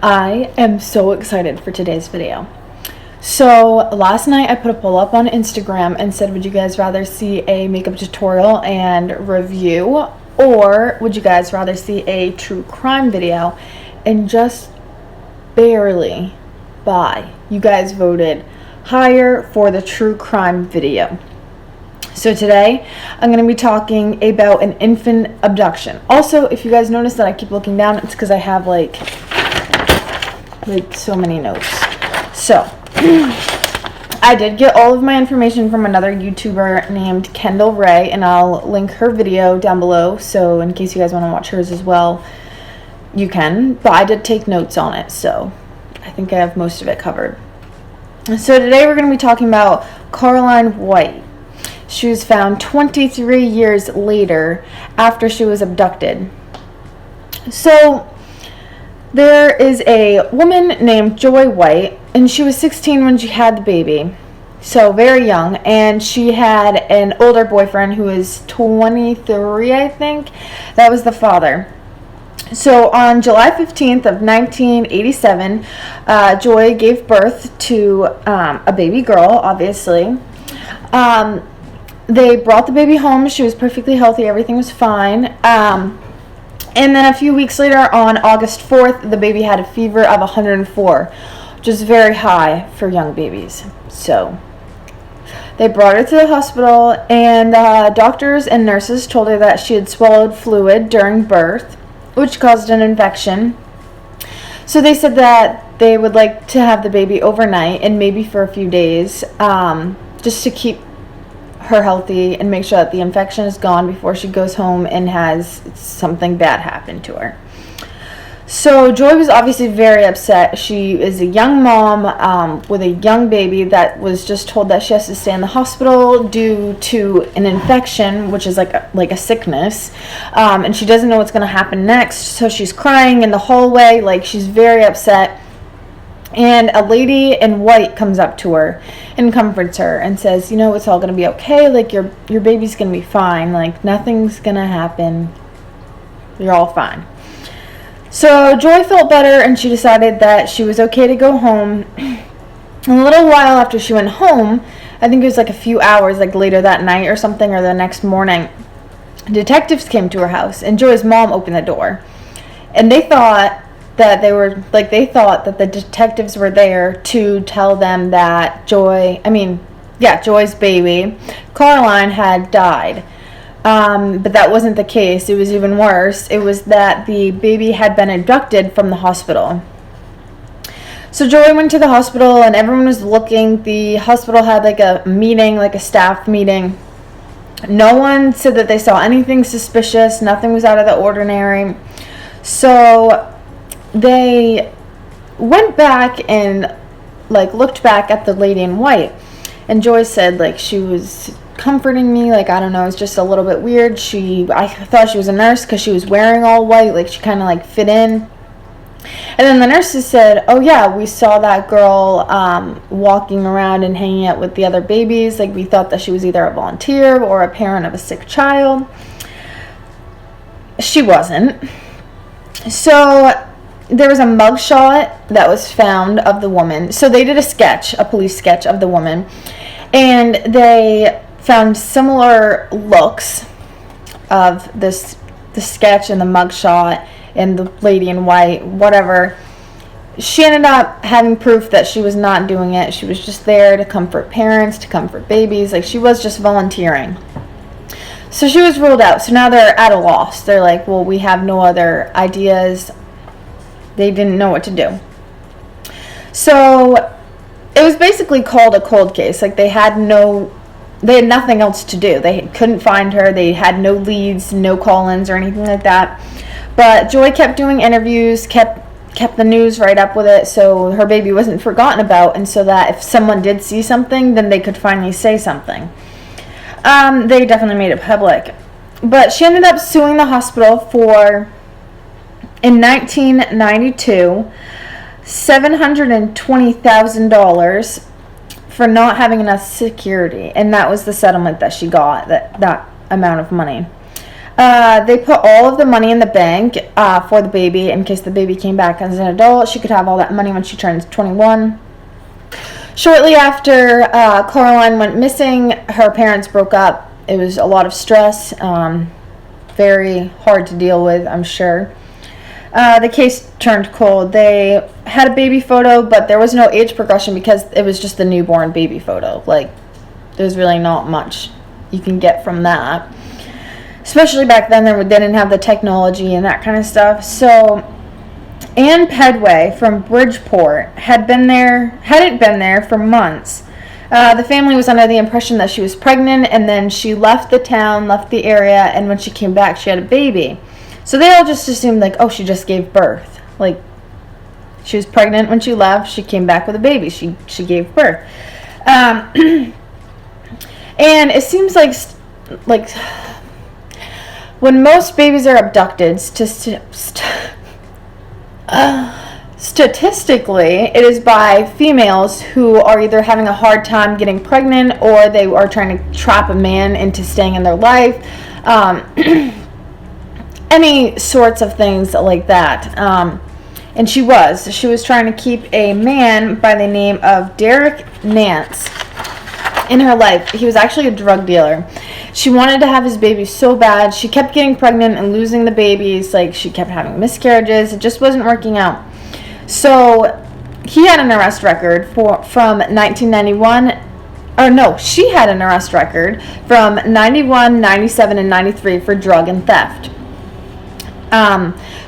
I am so excited for today's video. So last night I put a poll up on Instagram and said, would you guys rather see a makeup tutorial and review, or would you guys rather see a true crime video? And just barely by, you guys voted higher for the true crime video. So today I'm going to be talking about an infant abduction. Also, if you guys notice that I keep looking down, it's because I have like so many notes. So I did get all of my information from another YouTuber named Kendall Ray, and I'll link her video down below, so in case you guys want to watch hers as well, you can. But I did take notes on it, so I think I have most of it covered. So today we're going to be talking about Carlina White. She was found 23 years later after she was abducted. So there is a woman named Joy White, and she was 16 when she had the baby, so very young, and she had an older boyfriend who was 23, I think. That was the father. So on July 15th of 1987, Joy gave birth to a baby girl, obviously. They brought the baby home. She was perfectly healthy. Everything was fine. And then a few weeks later, on August 4th, the baby had a fever of 104, which is very high for young babies. So they brought her to the hospital, and doctors and nurses told her that she had swallowed fluid during birth, which caused an infection. So they said that they would like to have the baby overnight and maybe for a few days, just to keep her healthy and make sure that the infection is gone before she goes home and has something bad happen to her. So Joy was obviously very upset. She is a young mom with a young baby that was just told that she has to stay in the hospital due to an infection, which is like a sickness, and she doesn't know what's going to happen next. So she's crying in the hallway, like she's very upset. And a lady in white comes up to her and comforts her and says, you know, it's all going to be okay. Like, your baby's going to be fine. Like, nothing's going to happen. You're all fine. So Joy felt better, and she decided that she was okay to go home. A little while after she went home, I think it was like a few hours, like later that night or something, or the next morning, detectives came to her house, and Joy's mom opened the door. And they thought that the detectives were there to tell them that Joy's baby, Carlina, had died. But that wasn't the case. It was even worse. It was that the baby had been abducted from the hospital. So Joy went to the hospital, and everyone was looking. The hospital had like a meeting, like a staff meeting. No one said that they saw anything suspicious. Nothing was out of the ordinary. So they went back and looked back at the lady in white, and Joy said she was comforting me, I don't know, it's just a little bit weird. I thought she was a nurse because she was wearing all white, she kind of fit in. And then the nurses said, oh yeah, we saw that girl walking around and hanging out with the other babies. We thought that she was either a volunteer or a parent of a sick child. She wasn't. So there was a mugshot that was found of the woman. So they did a police sketch of the woman, and they found similar looks of the sketch and the mugshot and the lady in white, whatever. She ended up having proof that she was not doing it. She was just there to comfort parents, to comfort babies. She was just volunteering. So she was ruled out. So now they're at a loss. They're like, well, we have no other ideas. They didn't know what to do. So it was basically called a cold case. They had nothing else to do. They couldn't find her. They had no leads, no call-ins or anything like that. But Joy kept doing interviews, kept the news right up with it, so her baby wasn't forgotten about, and so that if someone did see something, then they could finally say something. They definitely made it public. But she ended up suing the hospital for, in 1992, $720,000 for not having enough security, and that was the settlement that she got, that amount of money. They put all of the money in the bank for the baby in case the baby came back as an adult. She could have all that money when she turns 21. Shortly after Caroline went missing, her parents broke up. It was a lot of stress, very hard to deal with, I'm sure. The case turned cold. They had a baby photo, but there was no age progression because it was just the newborn baby photo. Like, there's really not much you can get from that. Especially back then, they didn't have the technology and that kind of stuff. So, Ann Pedway from Bridgeport hadn't been there for months. The family was under the impression that she was pregnant, and then she left the town, left the area, and when she came back, she had a baby. So they all just assumed, like, oh, she just gave birth. Like, she was pregnant when she left. She came back with a baby. She gave birth. And it seems like when most babies are abducted, statistically, it is by females who are either having a hard time getting pregnant or they are trying to trap a man into staying in their life. Any sorts of things like that. And she was trying to keep a man by the name of Derek Nance in her life. He was actually a drug dealer. She wanted to have his baby so bad. She kept getting pregnant and losing the babies. Like, she kept having miscarriages. It just wasn't working out. So he had an arrest record from 1991. Or no, she had an arrest record from 91, 97, and 93 for drug and theft.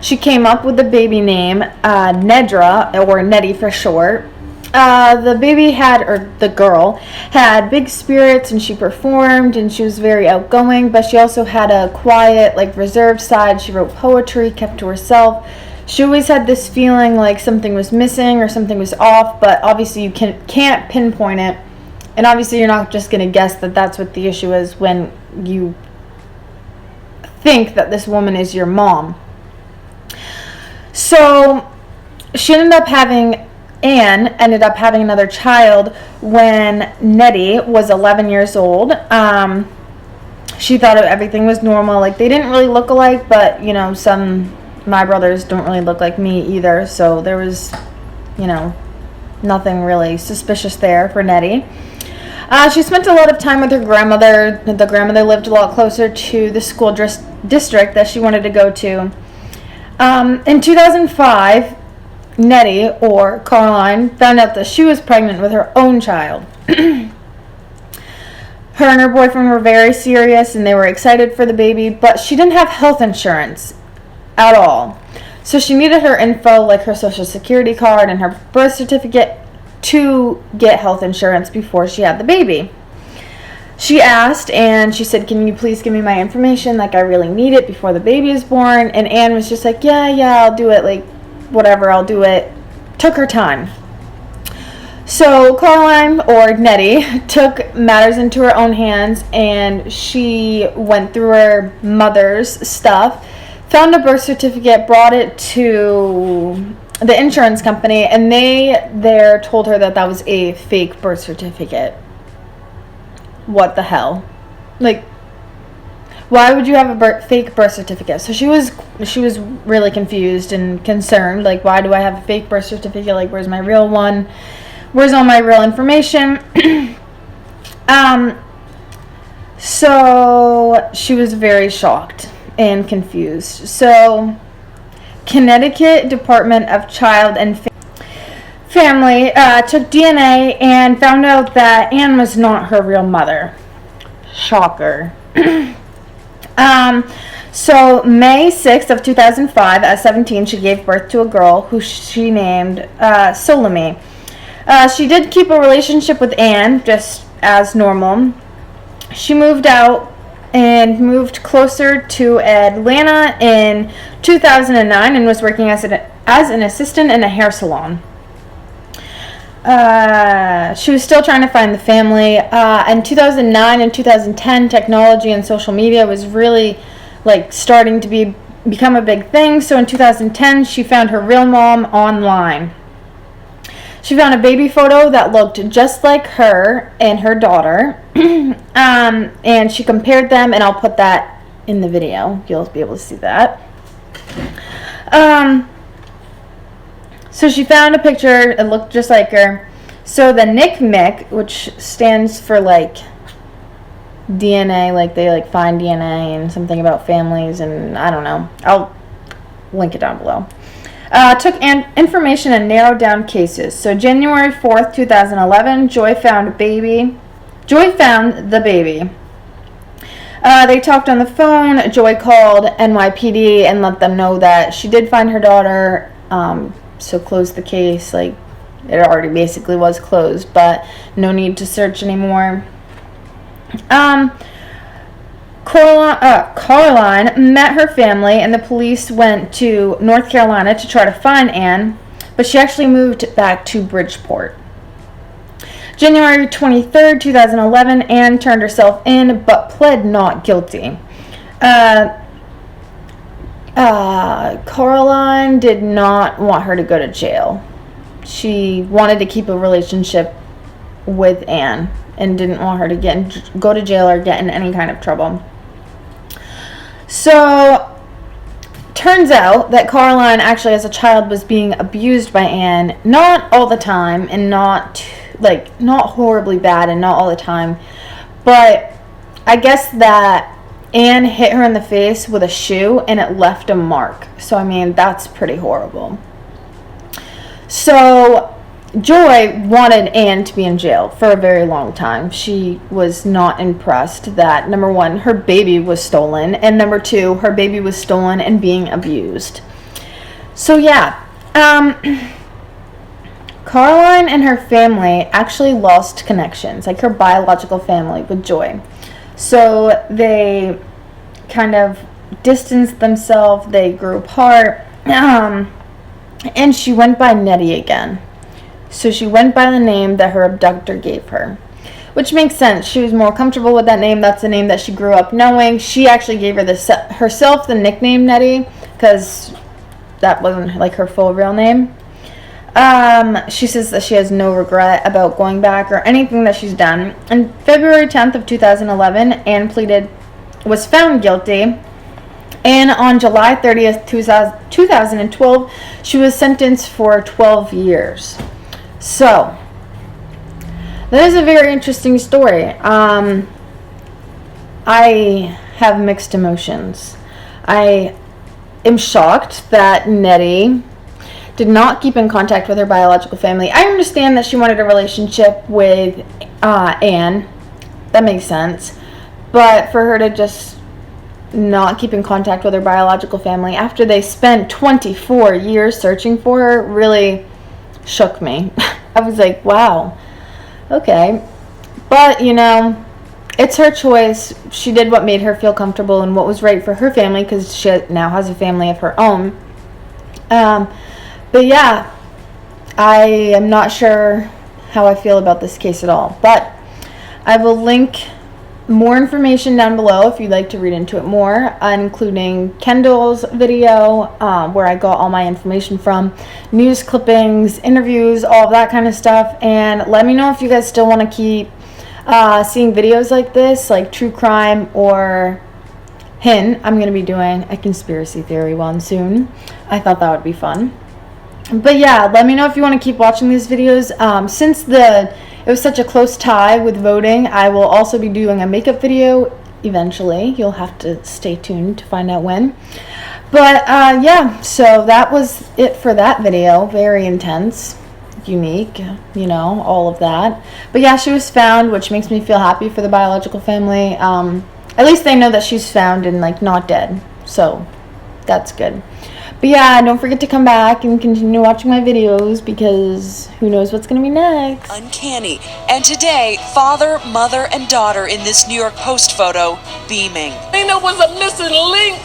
She came up with the baby name Nedra, or Nettie for short. The girl had big spirits, and she performed, and she was very outgoing, but she also had a quiet, like, reserved side. She wrote poetry, kept to herself. She always had this feeling like something was missing or something was off, but obviously you can't pinpoint it, and obviously you're not just going to guess that that's what the issue is when you think that this woman is your mom. So Anne ended up having another child when Nettie was 11 years old. She thought everything was normal. Like, they didn't really look alike, but, my brothers don't really look like me either. So there was, nothing really suspicious there for Nettie. She spent a lot of time with her grandmother. The grandmother lived a lot closer to the school district that she wanted to go to. In 2005, Nettie, or Caroline, found out that she was pregnant with her own child. Her and her boyfriend were very serious, and they were excited for the baby, but she didn't have health insurance at all. So she needed her info, like her social security card and her birth certificate, to get health insurance before she had the baby. She asked, and she said, "Can you please give me my information? Like, I really need it before the baby is born." And Anne was just like, yeah, I'll do it. Like, whatever, I'll do it. Took her time. So Caroline, or Nettie, took matters into her own hands, and she went through her mother's stuff, found a birth certificate, brought it to the insurance company, and they told her that was a fake birth certificate. What the hell? Like, why would you have a fake birth certificate? So she was really confused and concerned. Like, why do I have a fake birth certificate? Like, where's my real one? Where's all my real information? So she was very shocked and confused. So Connecticut Department of Child and Family took DNA and found out that Anne was not her real mother. Shocker. So May 6th of 2005, at 17, she gave birth to a girl who she named Salome. She did keep a relationship with Anne, just as normal. She moved out and moved closer to Atlanta in 2009 and was working as an assistant in a hair salon. She was still trying to find the family. In 2009 and 2010, technology and social media was really starting to become a big thing. So in 2010, she found her real mom online. She found a baby photo that looked just like her and her daughter, and she compared them, and I'll put that in the video. You'll be able to see that. So she found a picture. It looked just like her. So the NCMEC, which stands for like DNA, like they like find DNA and something about families, and I don't know. I'll link it down below. Took information and narrowed down cases. So January 4th, 2011, Joy found the baby. They talked on the phone. Joy called NYPD and let them know that she did find her daughter. So closed the case. Like, it already basically was closed, but no need to search anymore. Carline met her family, and the police went to North Carolina to try to find Ann, but she actually moved back to Bridgeport. January 23rd, 2011, Ann turned herself in, but pled not guilty. Carline did not want her to go to jail. She wanted to keep a relationship with Ann and didn't want her to go to jail or get in any kind of trouble. So, turns out that Carline actually as a child was being abused by Ann, not all the time and not horribly bad and not all the time, but I guess that Ann hit her in the face with a shoe and it left a mark. So, I mean, that's pretty horrible. So, Joy wanted Ann to be in jail for a very long time. She was not impressed that, number one, her baby was stolen, and number two, her baby was stolen and being abused. So, yeah. Carline and her family actually lost connections, like her biological family, with Joy. So they kind of distanced themselves, they grew apart, and she went by Nettie again. So she went by the name that her abductor gave her, which makes sense. She was more comfortable with that name. That's the name that she grew up knowing. She actually gave herself the nickname Nettie because that wasn't like her full real name. She says that she has no regret about going back or anything that she's done. On February 10th of 2011, Ann was found guilty. And on July 30th, 2012, she was sentenced for 12 years. So, that is a very interesting story. I have mixed emotions. I am shocked that Nettie did not keep in contact with her biological family. I understand that she wanted a relationship with Ann. That makes sense. But for her to just not keep in contact with her biological family after they spent 24 years searching for her really shook me. I was like, wow, okay. But, you know, it's her choice. She did what made her feel comfortable and what was right for her family because she now has a family of her own. But yeah, I am not sure how I feel about this case at all. But I will link more information down below if you'd like to read into it more, including Kendall's video where I got all my information from, news clippings, interviews, all of that kind of stuff. And let me know if you guys still want to keep seeing videos like this, like true crime, or I'm going to be doing a conspiracy theory one soon. I thought that would be fun. But yeah, let me know if you want to keep watching these videos. Since it was such a close tie with voting, I will also be doing a makeup video eventually. You'll have to stay tuned to find out when. But yeah, so that was it for that video. Very intense, unique, you know, all of that. But yeah, she was found, which makes me feel happy for the biological family. At least they know that she's found and like not dead. So that's good. But yeah, don't forget to come back and continue watching my videos because who knows what's going to be next. Uncanny. And today, father, mother, and daughter in this New York Post photo beaming. There was a missing link,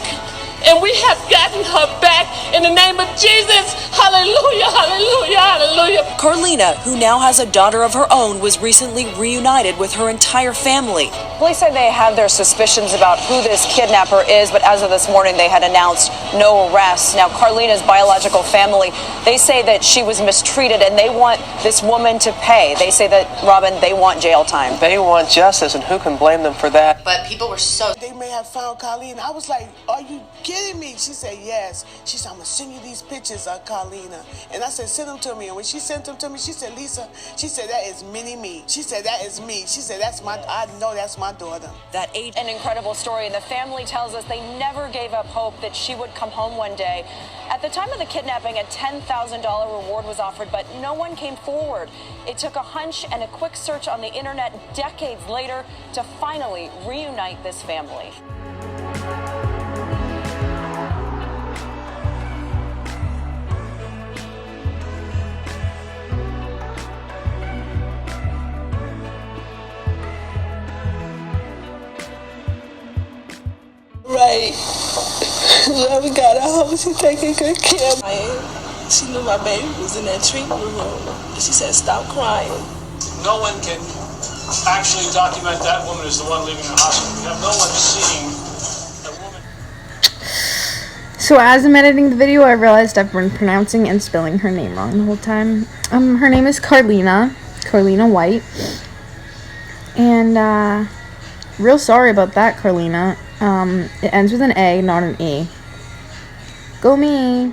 and we have gotten her back in the name of Jesus. Hallelujah, hallelujah, hallelujah. Hallelujah. Carlina, who now has a daughter of her own, was recently reunited with her entire family. Police say they have their suspicions about who this kidnapper is, but as of this morning, they had announced no arrests. Now, Carlina's biological family, they say that she was mistreated and they want this woman to pay. They say that, Robin, they want jail time. They want justice, and who can blame them for that? But people were so... They may have found Carlina. I was like, are you kidding me? She said, yes. She said, I'm going to send you these pictures of Carlina. And I said, send them to me. And when she sent them to me, she said, Lisa, she said, that is mini-me. She said, that is me. She said, I know that's my daughter. That age. An incredible story, and the family tells us they never gave up hope that she would come home one day. At the time of the kidnapping, a $10,000 reward was offered, but no one came forward. It took a hunch and a quick search on the internet decades later to finally reunite this family. Right. Whoever got a hold, she taking good care of me. She knew my baby was in that treatment room. She said, stop crying. No one can actually document that woman as the one leaving the hospital. We have no one seeing a woman. So as I'm editing the video, I realized I've been pronouncing and spelling her name wrong the whole time. Her name is Carlina White. And, real sorry about that, Carlina. It ends with an A, not an E. Go me!